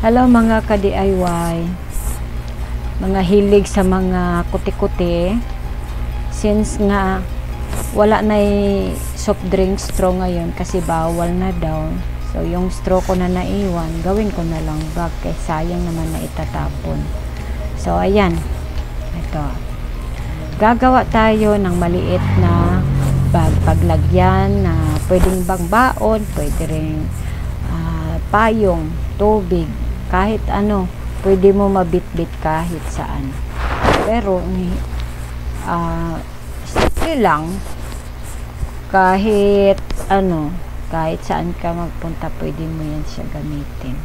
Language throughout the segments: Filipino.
Hello mga ka-DIY, mga hilig sa mga kuti-kuti. Since nga wala na soft drink straw ngayon kasi bawal na daw. So yung straw ko na naiwan, gawin ko na lang bag kasi sayang naman na itatapon. So ayan, ito. Gagawa tayo ng maliit na bag paglagyan na pwedeng baon, pwede rin payong, tubig, kahit ano, pwede mo mabitbit kahit saan. Pero simple lang, kahit ano, kahit saan ka magpunta, pwede mo yan siya gamitin.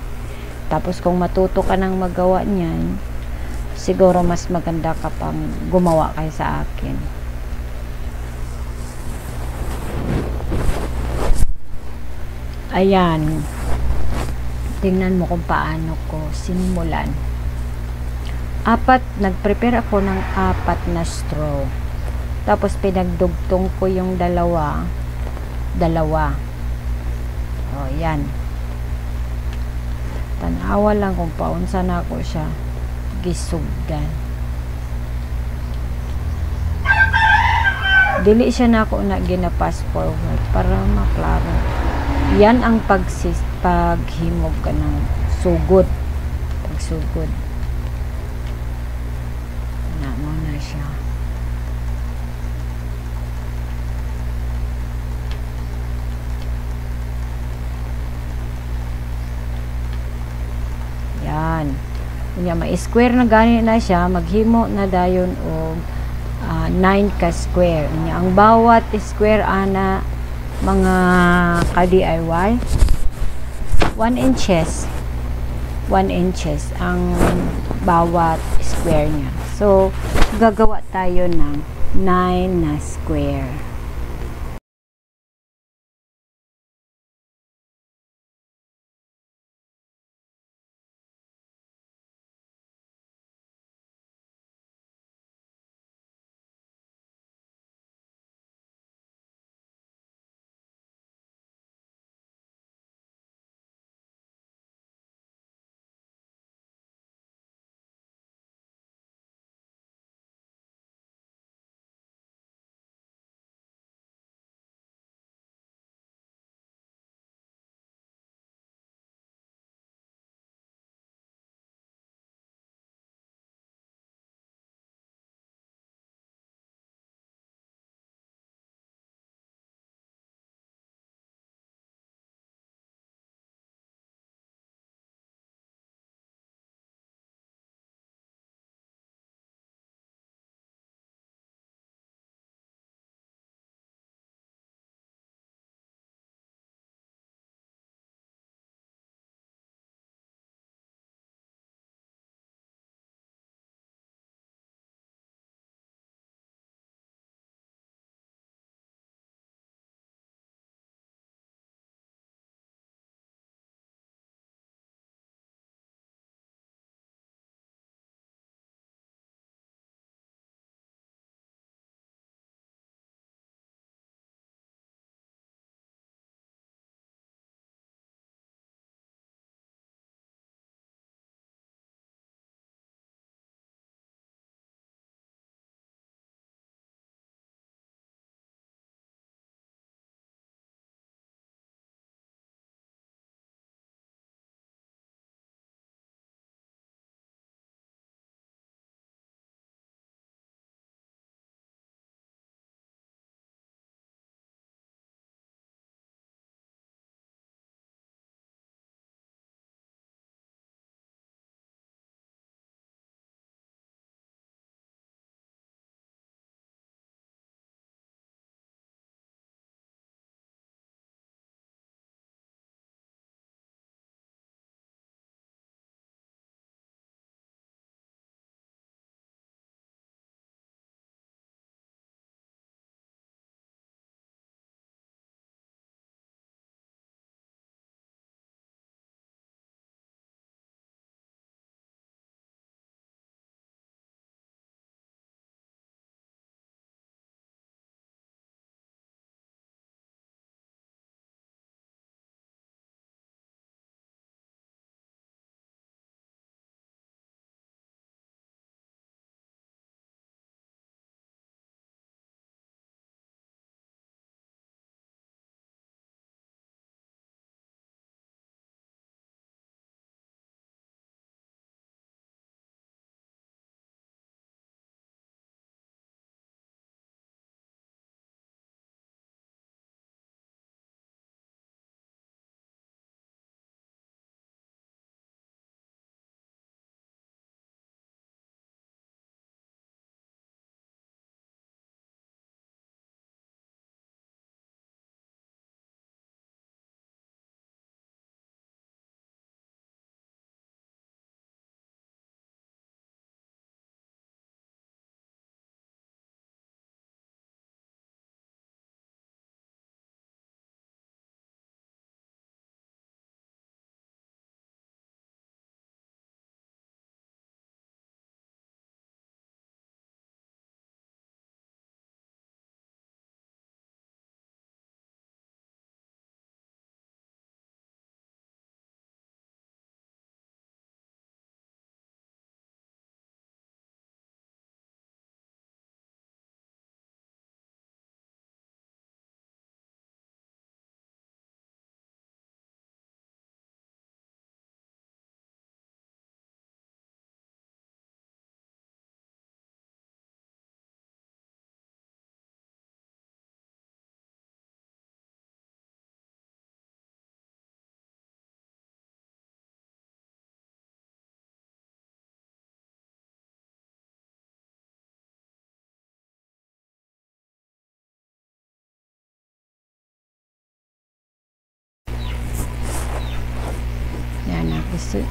Tapos kung matuto ka ng magawa niyan, siguro mas maganda ka pang gumawa kay sa akin. Ayan, tingnan mo kung paano ko sinimulan. Nag-prepare ako ng 4 na straw. Tapos pinagdugtong ko yung dalawa. O, yan. Tanawa lang kung paunsa na ako siya gisugdan. Dili siya na ako na gina-pass forward para maklaro. Yan ang paghimog ka ng sugod. Pagsugod. Mo na siya. Yan. Kunya ma-square na gani na siya, maghimo na dayon og 9 ka square. Kunya ang bawat square ana mga ka-DIY 1 inches ang bawat square niya. So gagawa tayo ng 9 na square.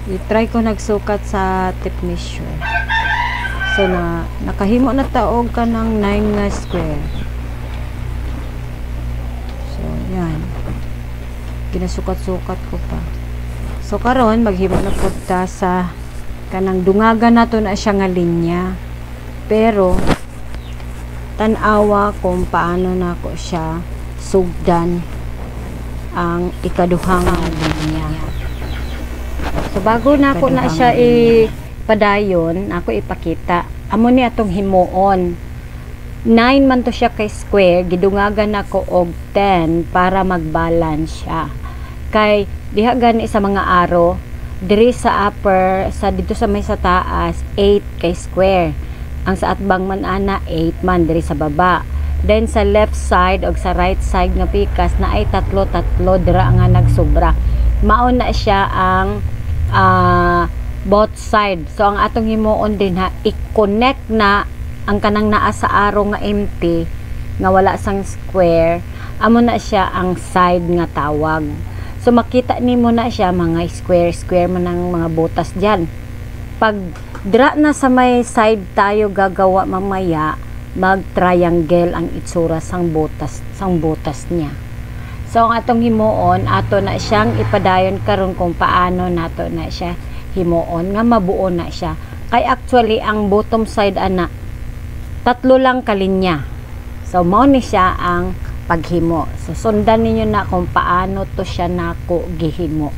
I-try ko nagsukat sa tape measure. So nakahimo na taog ka ng 9 nga square. So yan, ginasukat-sukat ko pa. So karon maghimo na pud ta sa kanang dungagan nato na siya nga linya, pero tan-awa kung paano nako siya sugdan ang ikaduhang linya. So bago na ako na siya ipadayon, ako ipakita. Amo ni atong himuon. 9 man to siya kay square, gidungagan nako og 10 para mag-balance siya. Kay diha gani sa mga aro, diri sa upper, sa dito sa may sa taas, 8 kay square. Ang sa atbang man ana 8 man diri sa baba. Then sa left side o sa right side nga pikas na ay tatlo dira nga nagsobra. Mao na siya ang both side. So ang atong himuon din ha, i-connect na ang kanang naa sa aro nga empty nga wala sang square, amo na siya ang side nga tawag. So makita nimo na siya mga square man ang mga butas diyan. Pag dira na sa may side tayo gagawa mamaya, mag triangle ang itsura sang butas niya. So ang atong himuon, ato na siyang ipadayon karon kung paano nato na siya himuon nga mabuo na siya. Kay actually ang bottom side ana 3 lang kalinya. So mao ni siya ang paghimo. So sundan ninyo na kung paano to siya nako gihimo.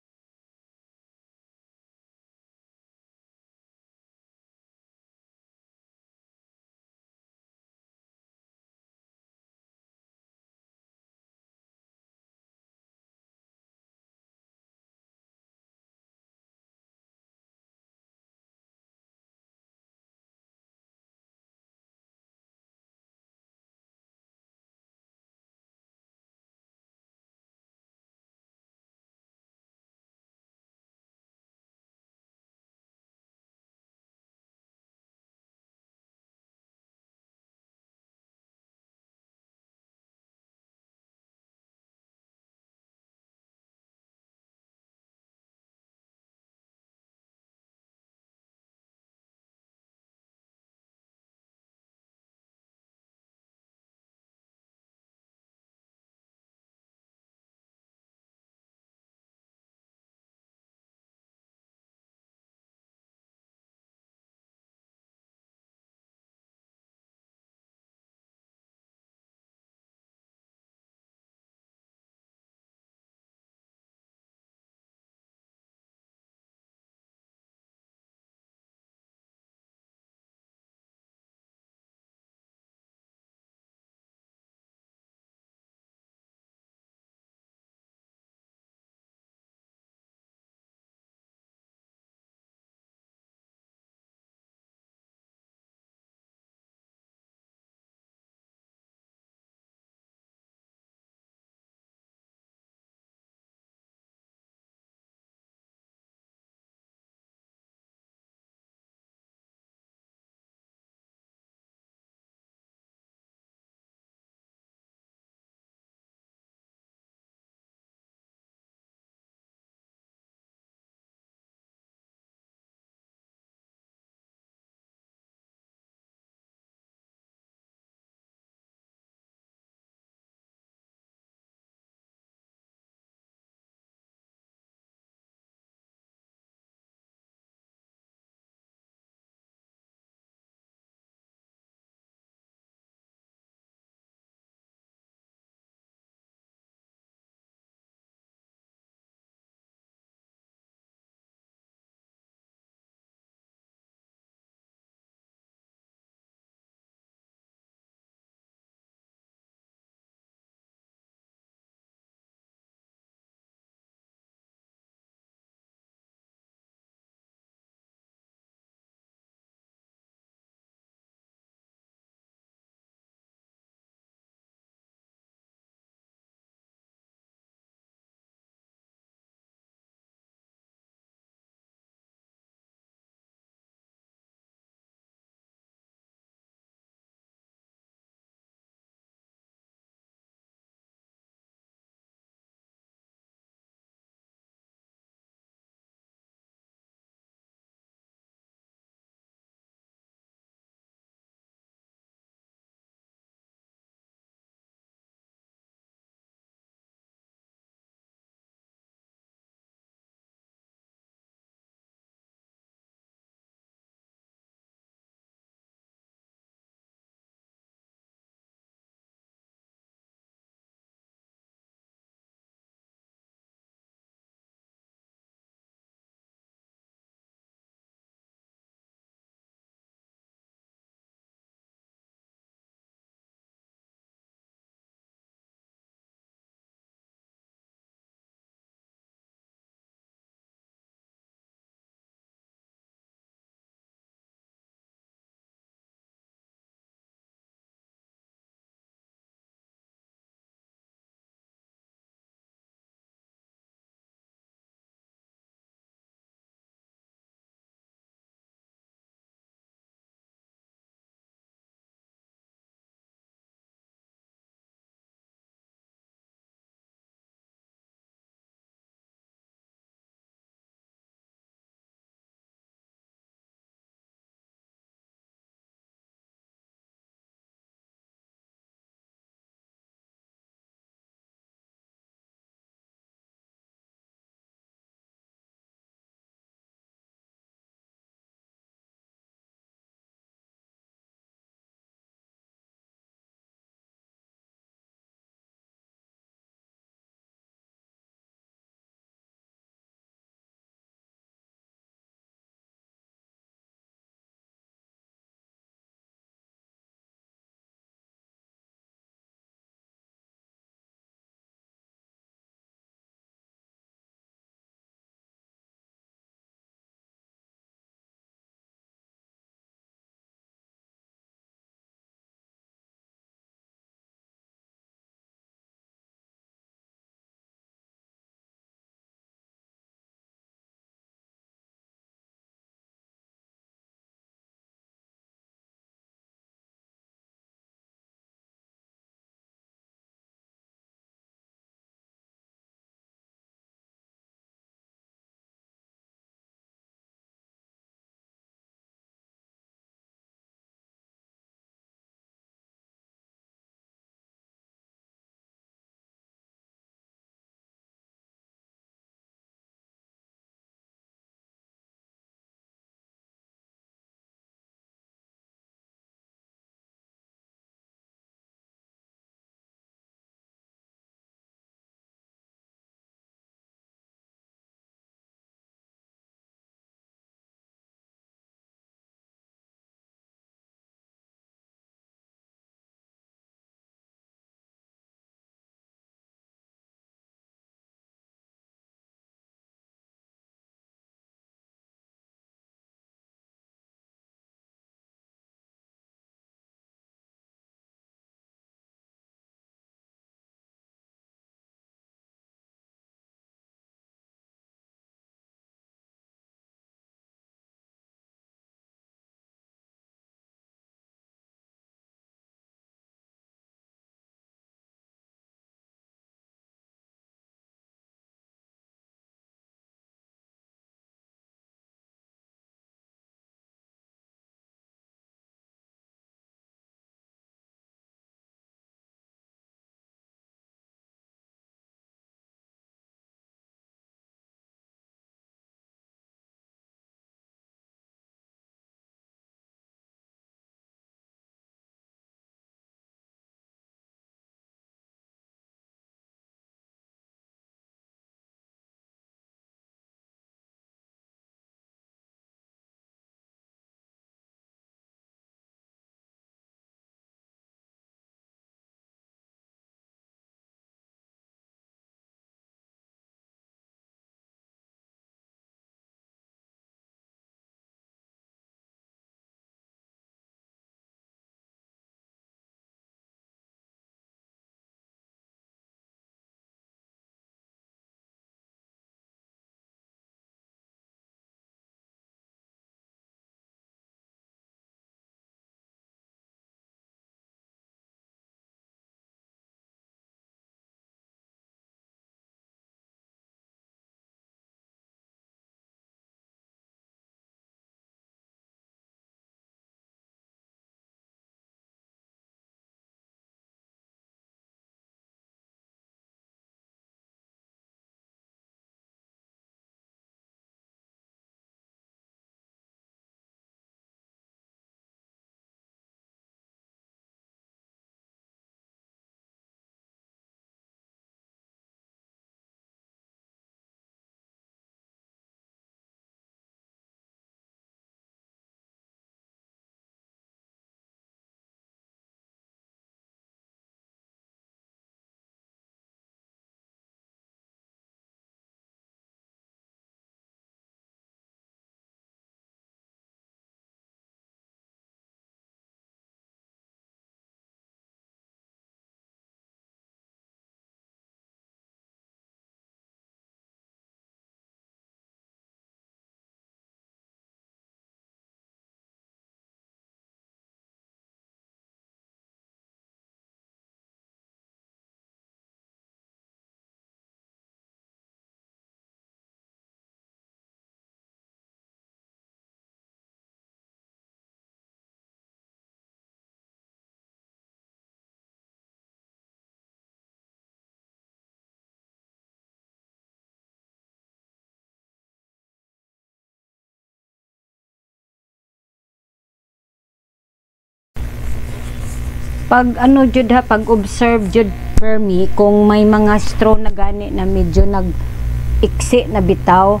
Pag ano jud ha, pag observe jud per me, kung may mga straw na gani na medyo nag-iksi na bitaw,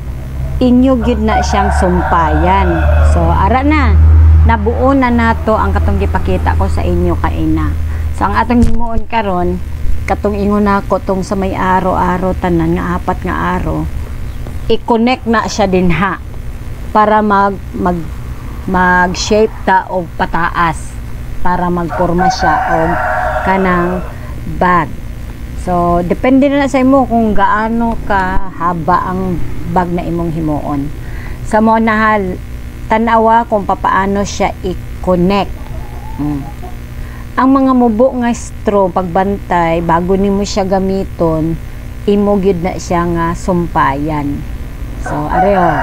inyo gyud na siyang sumpayan. So ara na, nabuo na nato ang katong gipakita ko sa inyo kaina. So ang atong himuon karon, katong ingon nako tong sa may aro-aro tanan nga 4 nga aro, i-connect na siya din ha para mag shape ta og pataas, para magporma siya og kanang bag. So depende na sa imo kung gaano ka haba ang bag na imong himuon. Sa mo nahal tan-awa kung papaano siya i-connect. Ang mga mubo nga straw pagbantay bago nimo siya gamiton, imo gyud na siya nga sumpayan. So areo,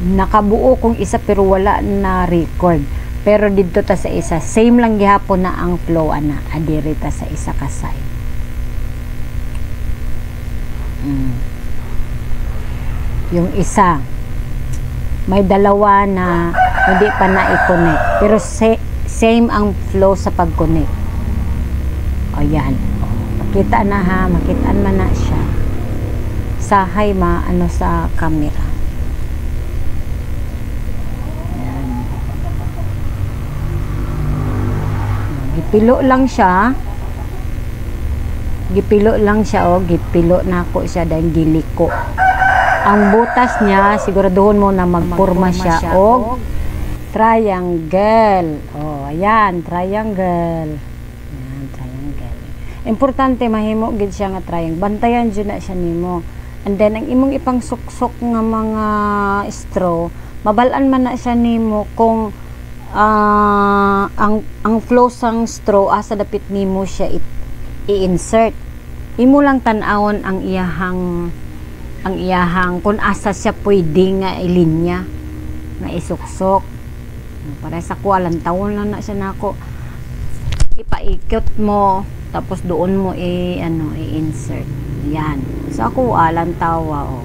nakabuo kung isa pero wala na record, pero dito ta sa isa same lang gihapon na ang flow ana, adiri ta sa isa ka side. Yung isa may dalawa na hindi pa na i-connect, pero same ang flow sa pag-connect. O yan, makita na ha, makitaan man na siya sahay ano sa camera. Gipilo lang siya. Gipilo lang siya o gipilo na ako siya dahil giliko. Ang butas niya siguraduhon mo na magporma siya og triangle. Oh, ayan, triangle. Ayan, triangle. Importante mahimo gid siya nga triangle. Bantayan jud na siya nimo. And then ang imong ipang suksok nga mga straw, mabalaan man na siya nimo kung ang flow sang straw asa dapit nimo siya i-insert. Imo lang tan-awon ang iyahang kung asa siya pwede nga ilinya nga isuksok. Para sa kualan tawon lang na siya nako. Ipaikot mo tapos doon mo i-insert. Yan. So ako alang tawa o.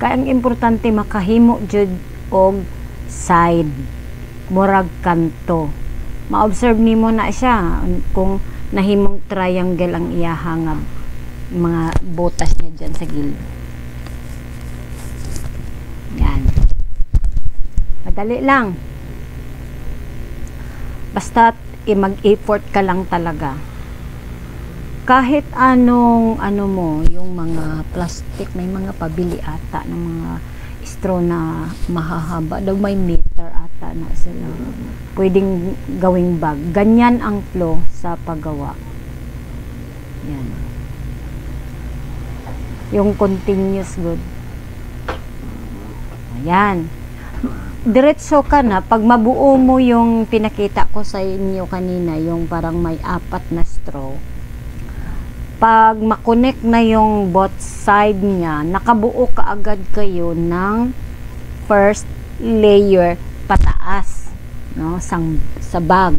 Kaya ang importante makahimo jud og side murag kanto. Ma-observe nimo na siya kung nahimong triangle ang iyahang mga butas niya dyan sa gilid. Yan. Madali lang. Basta mag-effort ka lang talaga. Kahit anong mo, yung mga plastic, may mga pabili ata ng mga straw na mahahaba. Daw may meter ata na sila. Pwedeng gawing bag. Ganyan ang flow sa paggawa. Yan. Yung continuous good. Ayan. Diretso ka na. Pag mabuo mo yung pinakita ko sa inyo kanina, yung parang may 4 na straw. Pag makonect na yung both side niya, nakabuo ka agad kayo ng first layer pataas, no? Sa bag.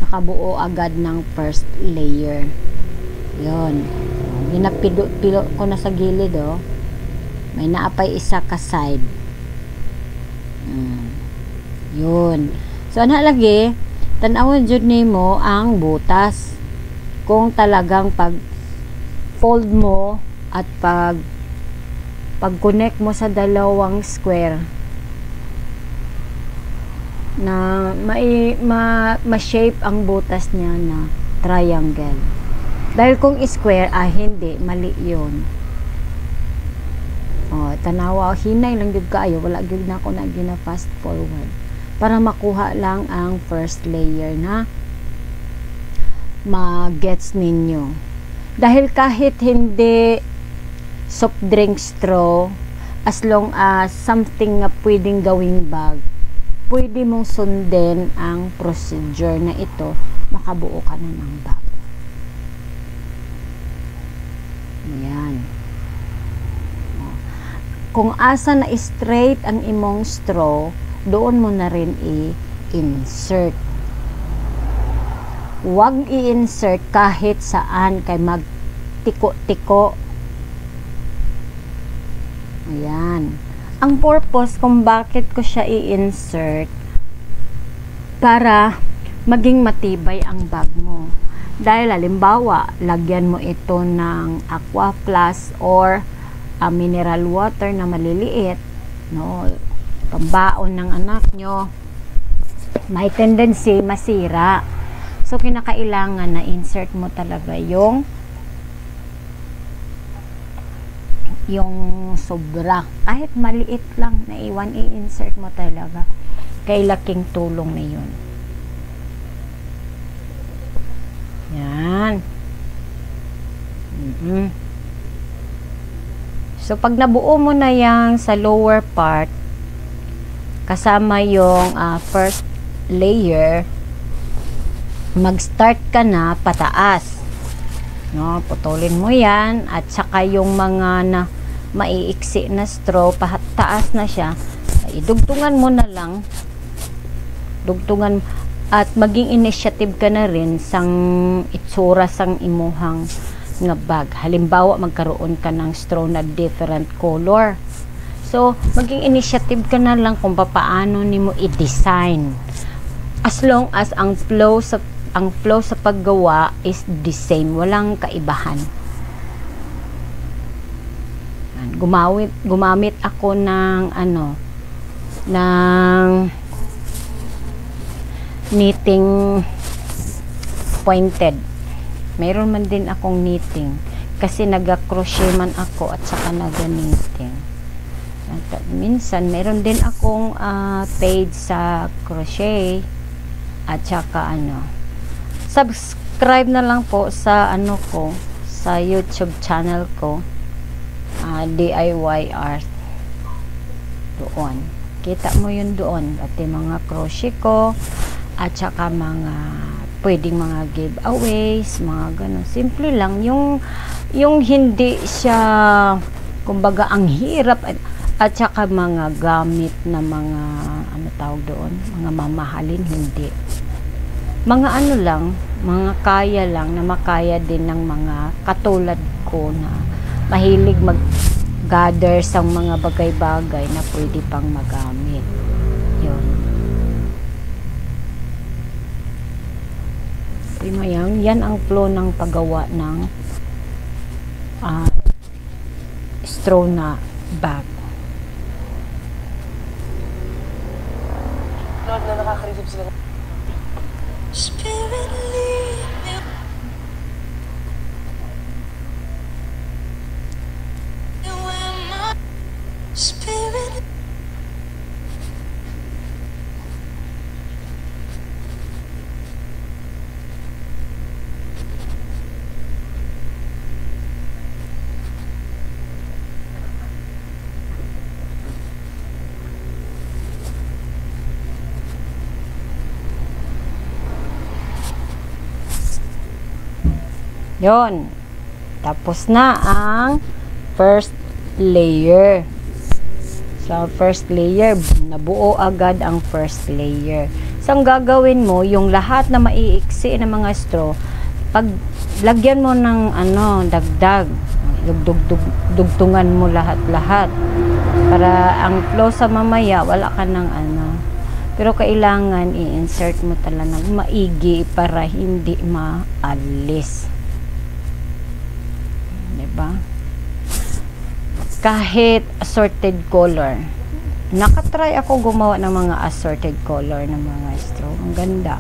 Nakabuo agad ng first layer. Yun. Ginapilo ko na sa gilid, oh. May naapay isa ka side. Yun. So, ano lagi, tanawon jud nimo ang butas. Kung talagang pag fold mo at pag connect mo sa dalawang square na ma-shape ang butas niya na triangle. Dahil kung square, hindi, mali yun. O, tanawa, hinay lang yun kaayo, wala yun na ako na gina-fast forward para makuha lang ang first layer na ma-gets ninyo. Dahil kahit hindi soft drink straw, as long as something na pwedeng gawing bag, pwede mong sundin ang procedure na ito, makabuo ka na ng bag. Ayan. Kung asa na straight ang imong straw, doon mo na rin i-insert. Huwag i-insert kahit saan kay magtiko-tiko. Ayan. Ang purpose kung bakit ko siya i-insert, para maging matibay ang bag mo. Dahil halimbawa, lagyan mo ito ng Aqua Plus or mineral water na maliliit, no, pambaon ng anak nyo, may tendency masira. So, kinakailangan na insert mo talaga yung sobra. Kahit maliit lang na iwan, i-insert mo talaga. Kay laking tulong na yun. Yan. So, pag nabuo mo na yan sa lower part, kasama yung first layer, mag-start ka na pataas. No, putulin mo yan, at saka yung mga na maiiksi na straw, pataas na siya, idugtungan mo na lang. Dugtungan, at maging initiative ka na rin sang itsura sang imuhang nga bag. Halimbawa, magkaroon ka ng straw na different color. So, maging initiative ka na lang kung paano nimo i-design. As long as ang flow sa paggawa is the same, walang kaibahan. Gumamit ako ng knitting pointed. Mayroon man din akong knitting kasi naga-crochet man ako at saka naga-knitting. Minsan mayroon din akong page sa crochet at saka subscribe na lang po sa ko, sa YouTube channel ko, DIY Art. Doon kita mo yun doon, at mga crochet ko at saka mga pwedeng mga giveaways, mga ganun. Simple lang, yung hindi siya kumbaga ang hirap, at saka mga gamit na mga tawag doon, mga mamahalin, hindi. Mga lang, mga kaya lang na makaya din ng mga katulad ko na mahilig mag-gather sa mga bagay-bagay na pwede pang magamit. Yun. Yan ang flow ng paggawa ng straw na bag. Lord, na nakaka-receive sila. Spirit lead me. Spirit. Yon. Tapos na ang first layer. So, first layer, nabuo agad ang first layer. So, ang gagawin mo, yung lahat na maiiksi ng mga straw, pag lagyan mo ng dagdag, dugtungan mo lahat-lahat. Para ang flow sa mamaya, wala ka ng Pero kailangan i-insert mo talaga ng maigi para hindi maalis. Diba? Kahit assorted color. Nakatry ako gumawa ng mga assorted color ng mga straw. Ang ganda.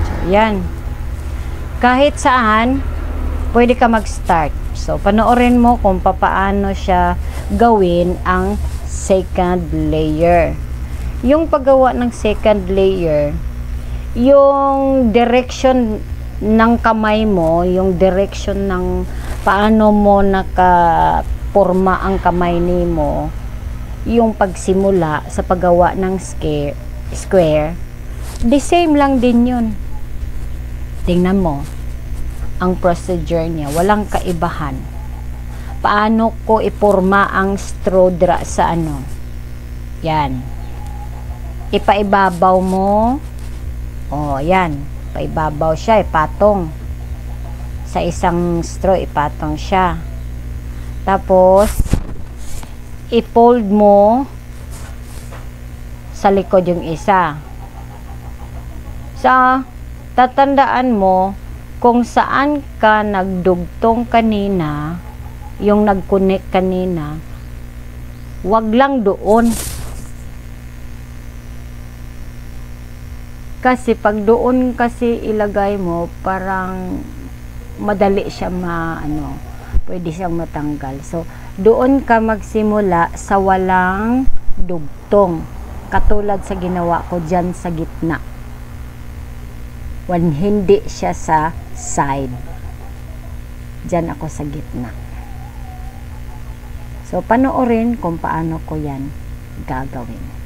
So, yan. Kahit saan, pwede ka mag-start. So, panoorin mo kung paano siya gawin ang second layer. Yung paggawa ng second layer, yung direction ng kamay mo, yung direction ng paano mo nakaporma ang kamay nimo, yung pagsimula sa paggawa ng square, the same lang din yun. Tingnan mo ang procedure niya, walang kaibahan. Paano ko iporma ang straw dra sa yan, ipaibabaw mo, yan, paibabaw siya, ipatong sa isang straw, ipatong siya. Tapos, i-fold mo sa likod yung isa. Tatandaan mo kung saan ka nagdugtong kanina, yung nag-connect kanina, wag lang doon. Kasi pag doon kasi ilagay mo, parang madali siya pwede siyang matanggal. So, doon ka magsimula sa walang dugtong. Katulad sa ginawa ko dyan sa gitna. Hindi siya sa side. Dyan ako sa gitna. So, panoorin kung paano ko yan gagawin.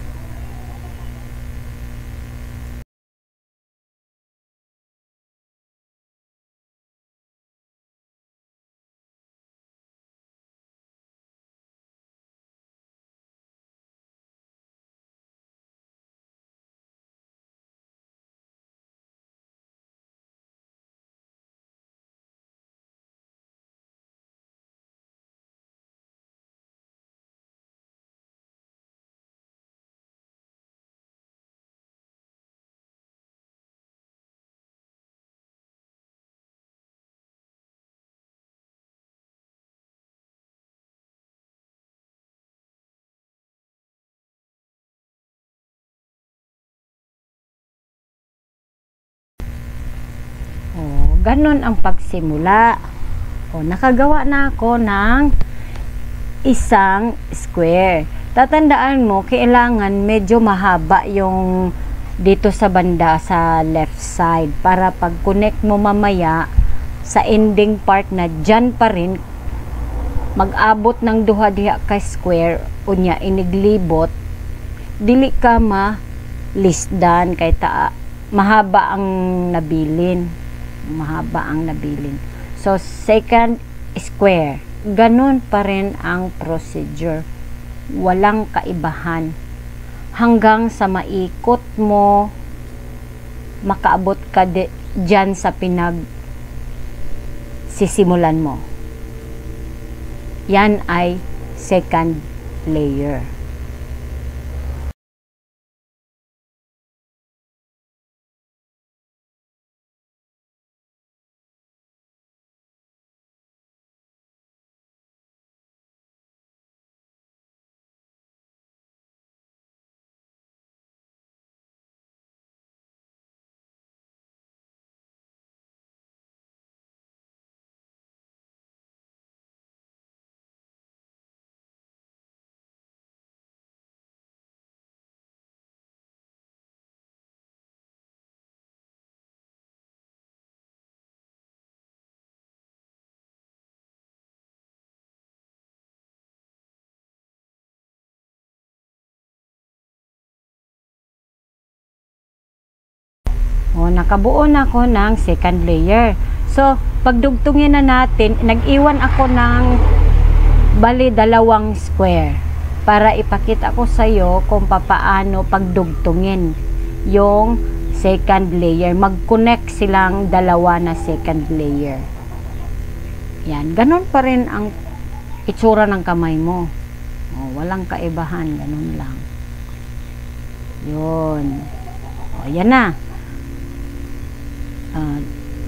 Ganon ang pagsimula. Nakagawa na ako ng isang square. Tatandaan mo, kailangan medyo mahaba yung dito sa banda sa left side para pag connect mo mamaya sa ending part na dyan pa rin mag-abot ng duha diha ka square unya iniglibot, dili ka ma-lisdan kay mahaba ang nabilin. So, second square. Ganun pa rin ang procedure. Walang kaibahan. Hanggang sa maikot mo, makaabot ka dyan sa sisimulan mo. Yan ay second layer. Nakabuo na ako ng second layer. So, pagdugtungin na natin, nag-iwan ako ng bali 2 square para ipakita ko sa iyo kung papaano pagdugtungin yung second layer. Mag-connect silang dalawa na second layer. Yan, ganun pa rin ang itsura ng kamay mo. Walang kaibahan, ganun lang. Yun. Yan na.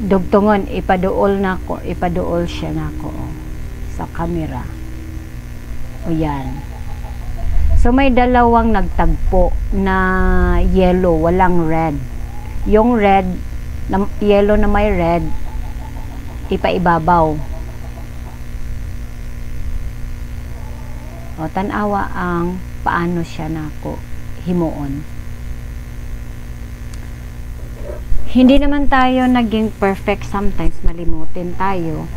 Dugtungon, ipaduol siya nako sa camera. Yan. So, may 2 nagtagpo na yellow, walang red. Yung red, yellow na may red, ipaibabaw. Tanawa ang paano siya nako himuon. Hindi naman tayo naging perfect, sometimes malimutin tayo.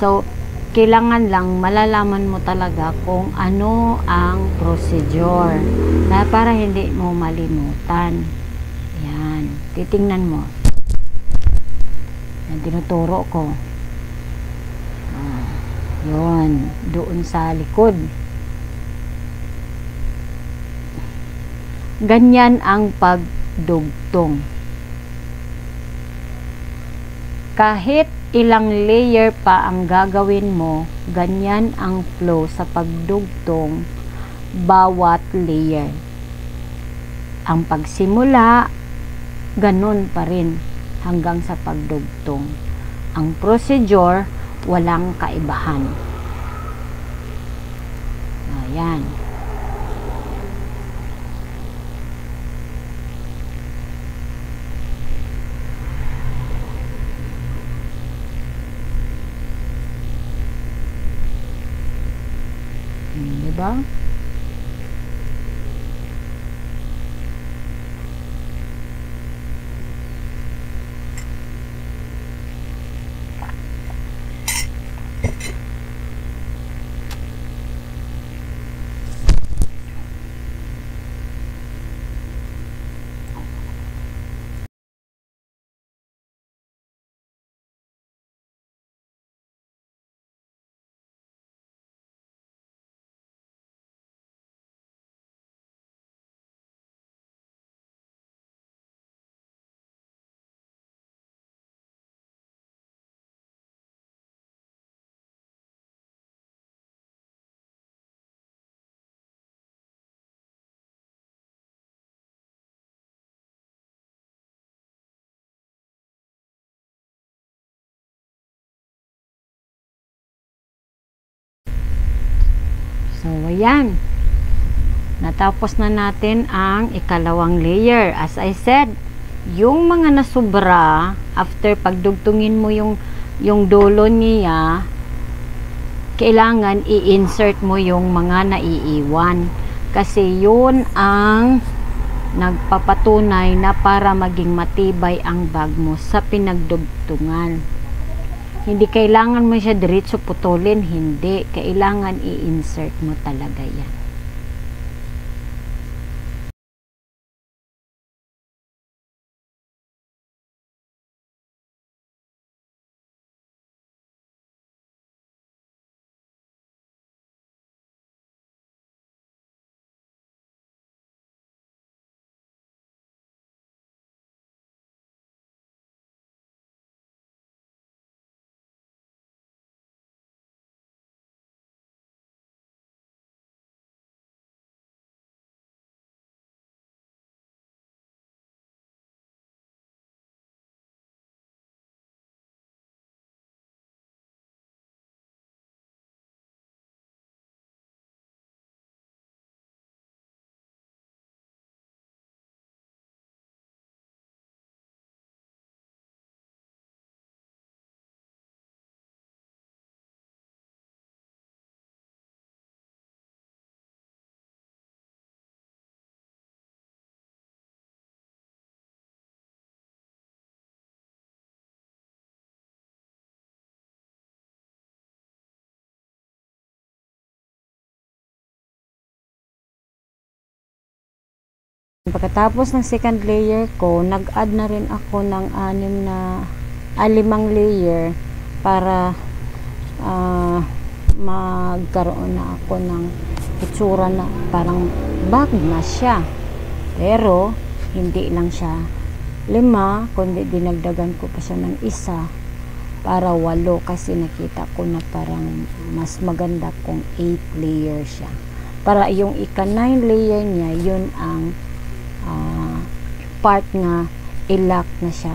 So, kailangan lang malalaman mo talaga kung ano ang procedure na para hindi mo malimutan. Yan, titingnan mo. Yan, tinuturo ko. Yun, doon sa likod. Ganyan ang pagdugtong. Kahit ilang layer pa ang gagawin mo, ganyan ang flow sa pagdugtong bawat layer. Ang pagsimula, ganun pa rin hanggang sa pagdugtong. Ang procedure, walang kaibahan. Ayan. Diba? So, ayan. Natapos na natin ang ikalawang layer. As I said, yung mga nasubra, after pagdugtungin mo yung dulo niya, kailangan i-insert mo yung mga naiiwan. Kasi yun ang nagpapatunay na para maging matibay ang bag mo sa pinagdugtungan. Hindi kailangan mo siya diretso putulin, hindi. Kailangan i-insert mo talaga yan. Pagkatapos ng second layer ko, nag-add na rin ako ng limang layer para magkaroon na ako ng itsura na parang bag na siya. Pero hindi lang siya 5, kundi dinagdagan ko pa siya ng isa para 8, kasi nakita ko na parang mas maganda kung 8 layer siya. Para yung ika-9 layer niya, yun ang part nga i-lock na siya.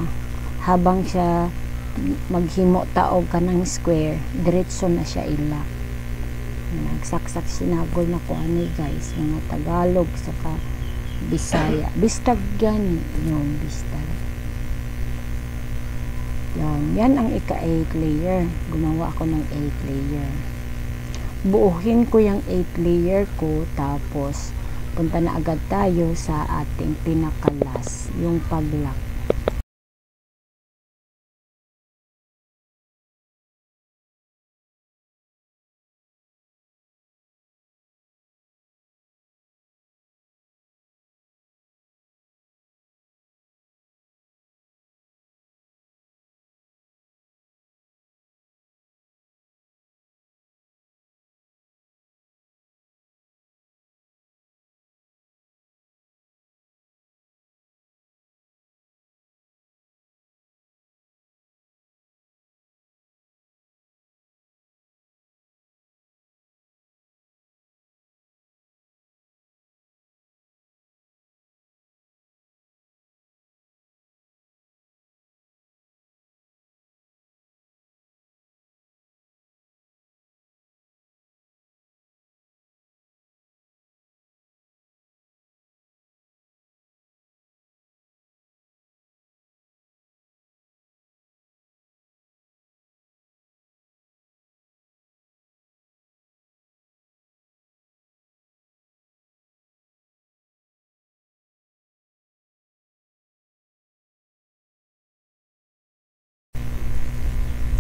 Habang siya maghimo taog ka ng square, diretso na siya i-lock. Nagsaksak sinagol na ko ani guys, mga Tagalog saka Bisaya. Bistag yan yung bistag. Yan ang ika-8 layer. Gumawa ako ng 8 layer. Buuhin ko yung 8 layer ko, tapos punta na agad tayo sa ating pinakalas, yung pag-lock.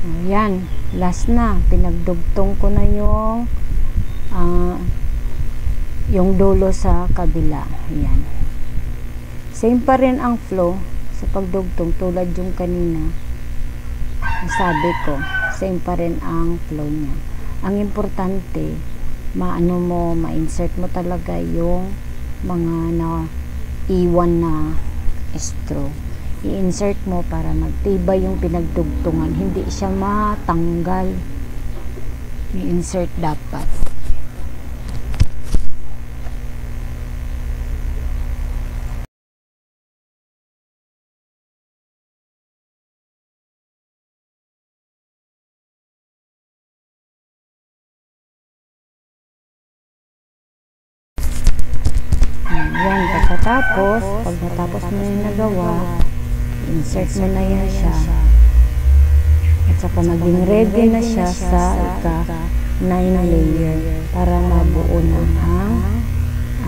Ayan, last na. Pinagdugtong ko na yung dulo sa kabila. Ayan. Same pa rin ang flow sa pagdugtong tulad yung kanina. Sabi ko, same pa rin ang flow niya. Ang importante, ma-insert mo talaga yung mga iwan na straw. I-insert mo para magtibay yung pinagdugtungan, hindi siya matanggal. I-insert dapat. Yan, pag natapos mo yung nagawa, insert mo na yan siya. At saka maging ready na siya sa ika-9 layer para mabuo na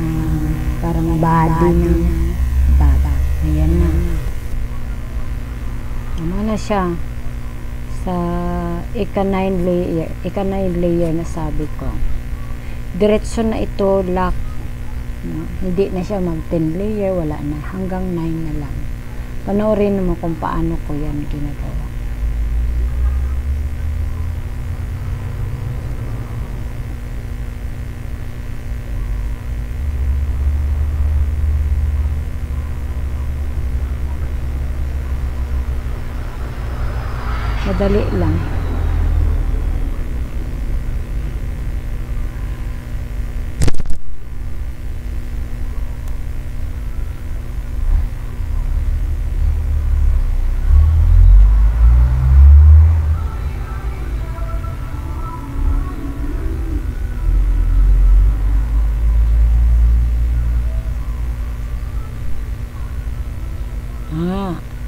ang parang body ng baba. Ayan na. Ano na siya sa ika-9 layer na sabi ko. Diretso na ito, lock. No? Hindi na siya mag 10 layer, wala na, hanggang 9 na lang. Panoorin mo kung paano ko yan ginagawa. Madali lang.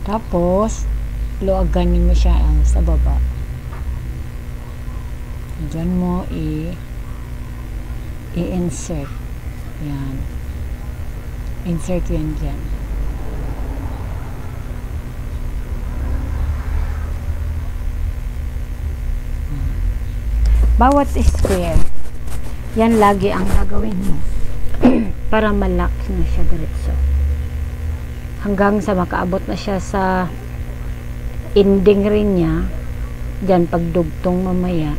Tapos luaganin mo siya sa baba. Diyan mo i-insert. Yan. Insert yan dyan. Bawat square, yan lagi ang gagawin mo para malak na siya diretso. Hanggang sa makaabot na siya sa ending rin niya, dyan pagdugtong mamaya,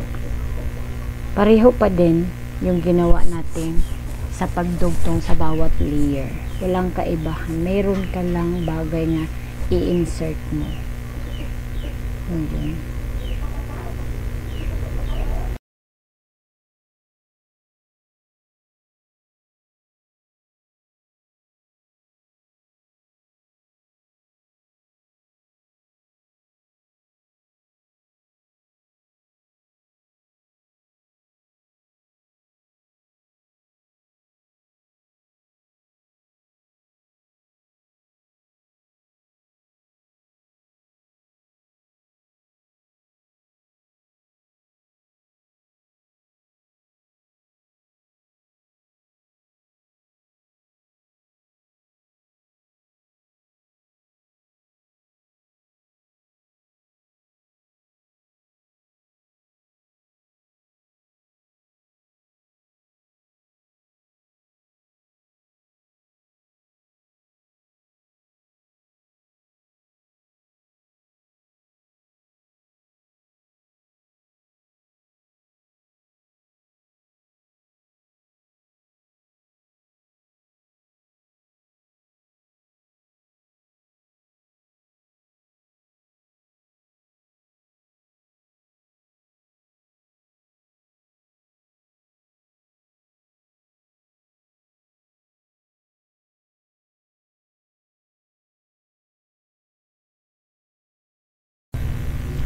pareho pa din yung ginawa natin sa pagdugtong sa bawat layer. Walang kaibahan. Mayroon ka lang bagay na i-insert mo. Ayan.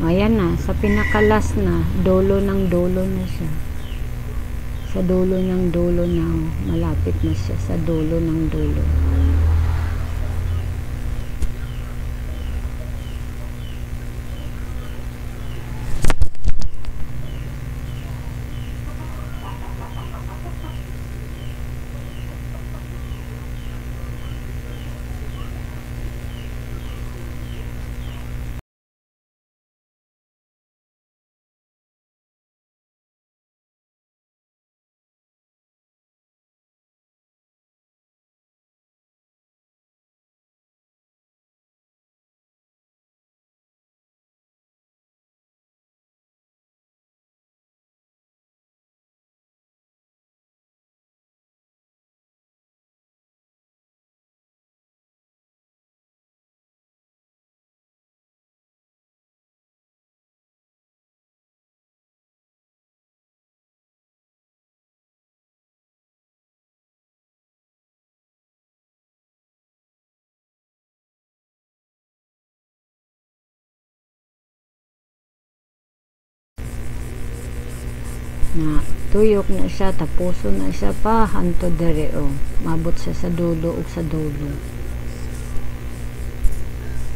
Ayan na, sa pinakalas na, dulo na siya. Sa dulo na, malapit na siya sa dulo ng dulo. na tuyok na siya, tapuso na siya pa hanto dere o mabot siya sa dulo ug sa dulo.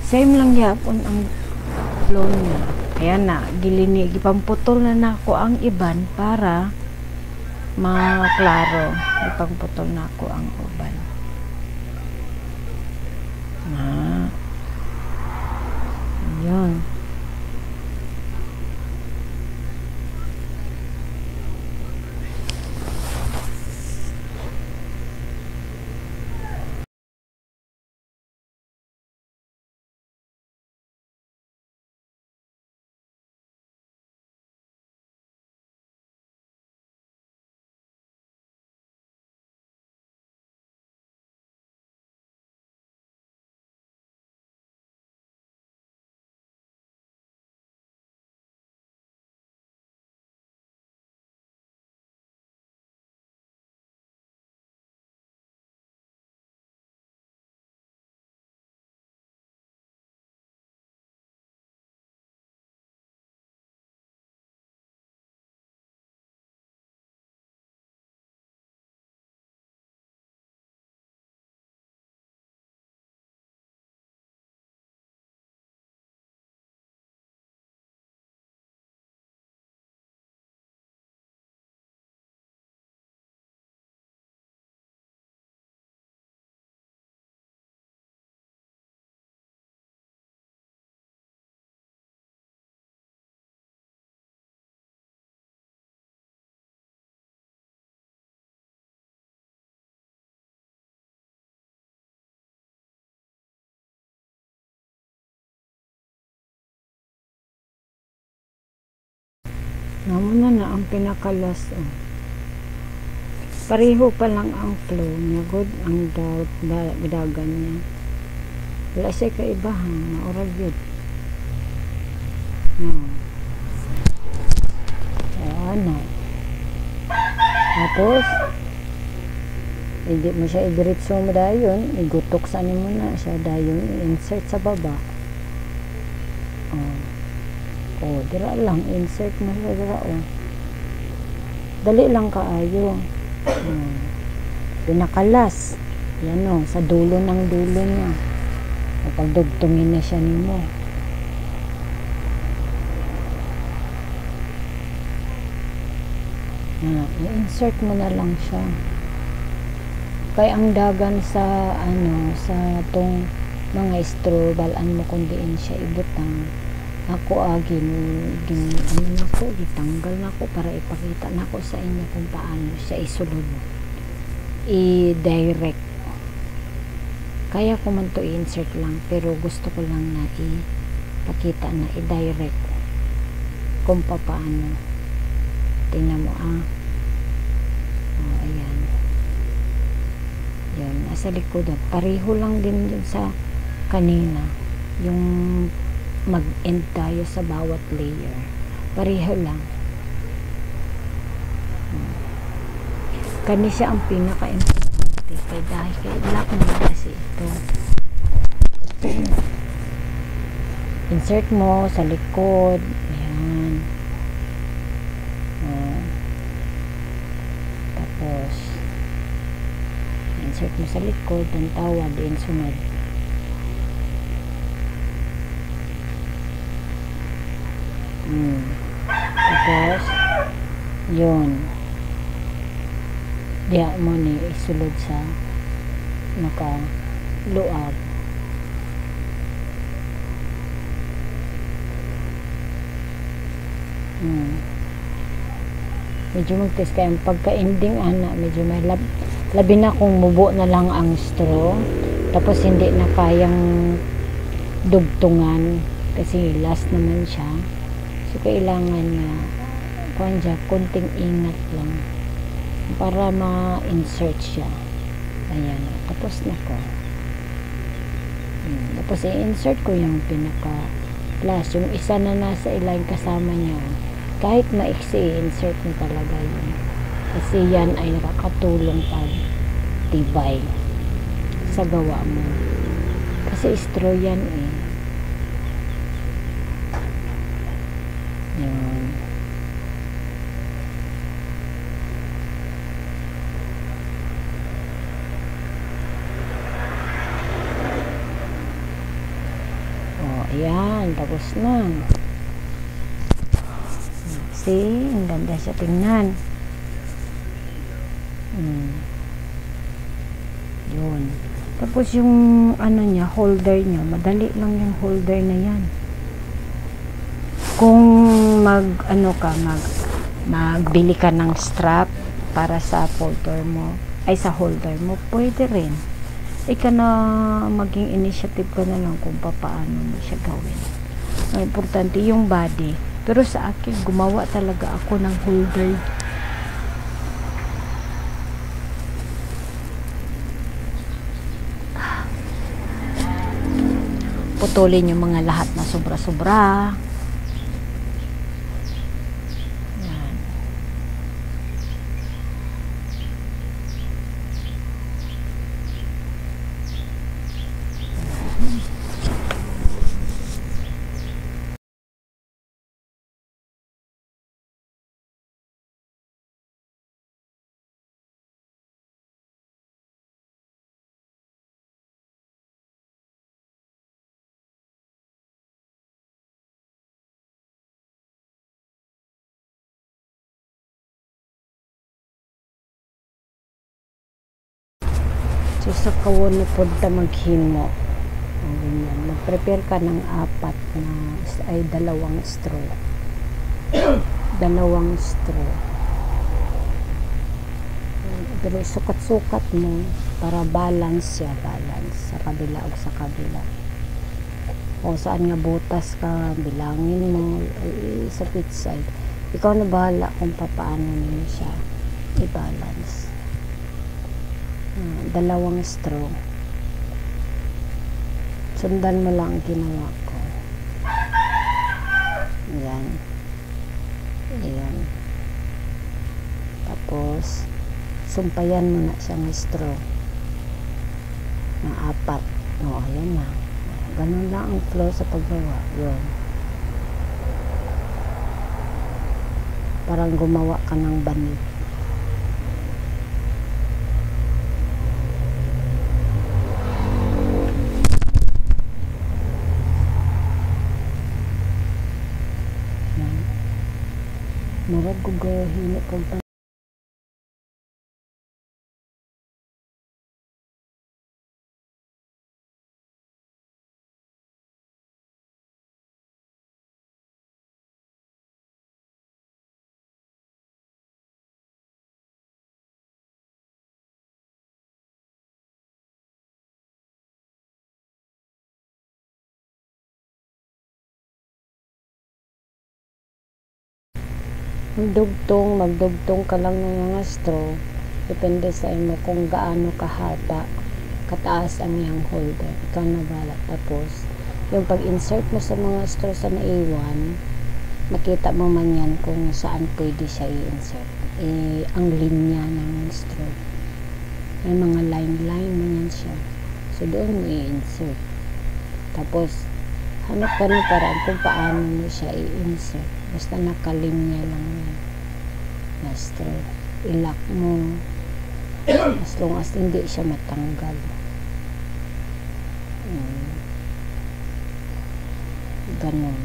Same lang yapon ang flow niya. Ayan na, gipamputol na nako ang iban para maklaro. Gipamputol na ako ang uban. Yun. Namuna na ang pinakalas. Oh. Pareho pa lang ang flow niya. Good ang dagan niya. Wala siya kaibahan. Maurag yun. No. Ayan na. Tapos, hindi mo siya idiretso mo dayon. Igutok sa mo na siya dayon. I-insert sa baba. Oh, dira lang, insert mo sa dira, oh. Dali lang kaayo. Pinakalas. Yan, oh, sa dulo ng dulo niya. O, pagdugtungin na siya nimo. I-insert mo na lang siya. Kaya ang dagan sa, sa tong mga straw, balaan mo kung diin siya ibutang. Ako gitanggal na ko para ipakita na ko sa inyo kung paano siya isulod, i-direct. Kaya ko man to i-insert lang, pero gusto ko lang na ipakita na i-direct kung paano. Tingnan mo, ayan. Yan, nasa likod. Pareho lang din dun sa kanina, yung mag-end tayo sa bawat layer. Pareho lang. Kani siya ang pinaka-importante. Dahil kay black mo kasi ito. Insert mo sa likod. Ayan. Tapos insert mo sa likod. Ang tawad din sunod. Tapos yun, diya mo ni isulod sa nakaluag. Medyo mag-test kayo pagka-ending medyo may labi na kung mubo na lang ang straw, tapos hindi na kayang dugtungan kasi last naman siya. So, kailangan na konting ingat lang para ma-insert siya. Ayan. Tapos na ko. Tapos i-insert ko yung pinaka-plus. Yung isa na nasa ilang kasama niya. Kahit maiksi, i-insert mo talaga yun. Kasi yan ay nakakatulong pag tibay sa gawa mo. Kasi straw yan eh. Yun. ayan, tapos na. See, ang ganda siya tingnan. Yun. Tapos yung ano niya, holder niya, madali lang yung holder na yan. Kung magbili ka ng strap para sa folder mo, ay sa holder mo, pwede rin. Ika na maging initiative ka na lang kung paano mo siya gawin. Ang importante yung body. Pero sa akin, gumawa talaga ako ng holder. Putulin yung mga lahat na sobra-sobra. Yan. So, sa kawon po ta maghimo. Ganyan. Mag-prepare ka ng 4 na ay 2 straw. 2 straw. Pero sukat-sukat mo para balance siya, balance sa kabila o sa kabila. O saan nga butas ka, bilangin mo sa pitch side. Ikaw na bahala kung paano niyo siya i-balance. 2 straw. Sundan mo lang ang ginawa ko. Ayan. Ayan. Tapos, sumpayan mo na siyang straw. Ng 4. O, ayan na. Ganun lang ang flow sa paggawa. Yun. Parang gumawa ka ng banig. Murag gugahin ko magdugtong ka lang ng mga straw. Depende sa imo kung gaano kahaba, kataas ang iyang holder. Ikaw na bala. Tapos, yung pag-insert mo sa mga straw sa naiwan, makita mo man yan kung saan pwede siya i-insert. Ang linya ng straw. May mga line mo yan siya. So, doon mo i-insert. Tapos, hanap ka ng paraan kung paano mo siya i-insert. Basta nakalinya lang yan. Na straw. I-lock mo. As long as hindi siya matanggal. Ganon.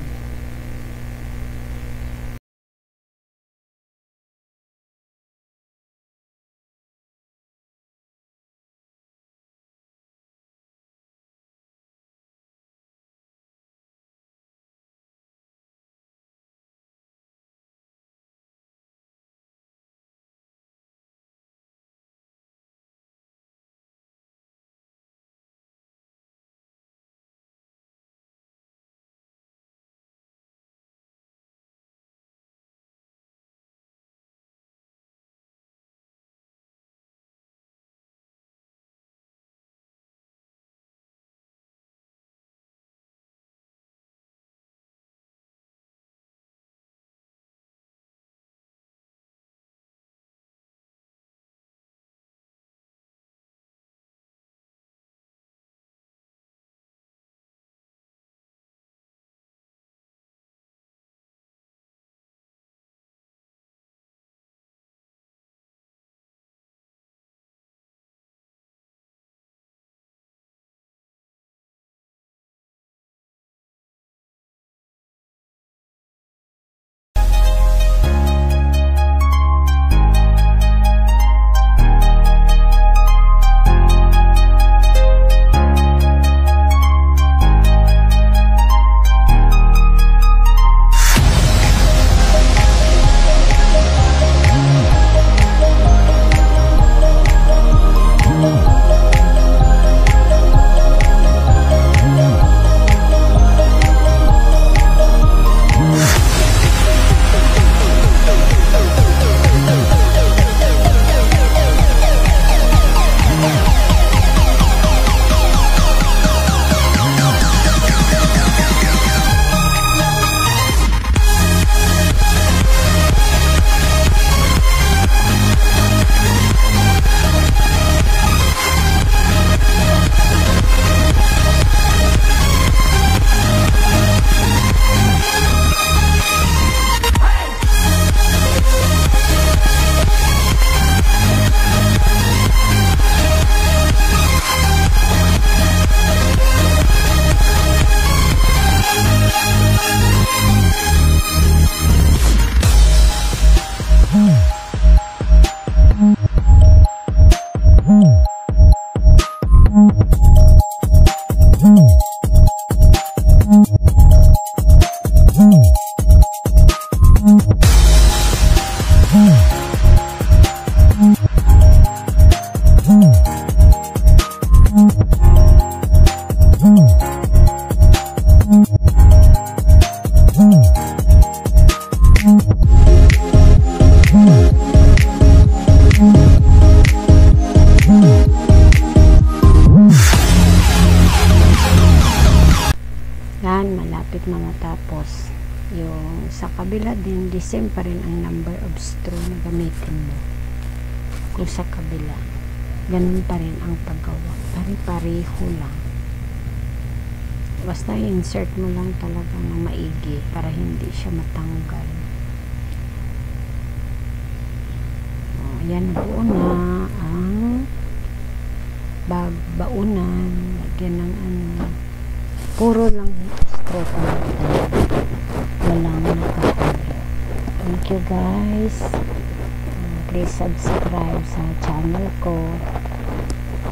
yan, malapit na matapos. Yung sa kabila din, the same pa rin ang number of straw na gamitin mo. Kung sa kabila, ganun pa rin ang paggawa. Pare-pareho lang. Basta insert mo lang talaga ng maigi para hindi siya matanggal. Ayan, buo na ang baunan. Lagyan ng ano. Puro lang straw pa natin. Walang nakakabit. Thank you guys. Please subscribe sa channel ko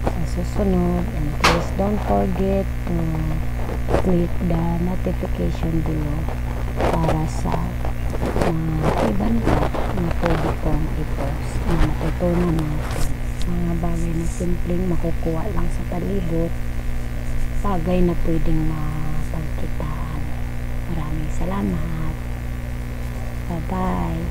sa susunod. And please don't forget to click the notification below para sa ibang na pwede kong i-post na matutunan natin. Mga bagay na simpleng makukuha lang sa palibot, bagay na pwedeng mapagkitaan. Maraming salamat. Bye bye.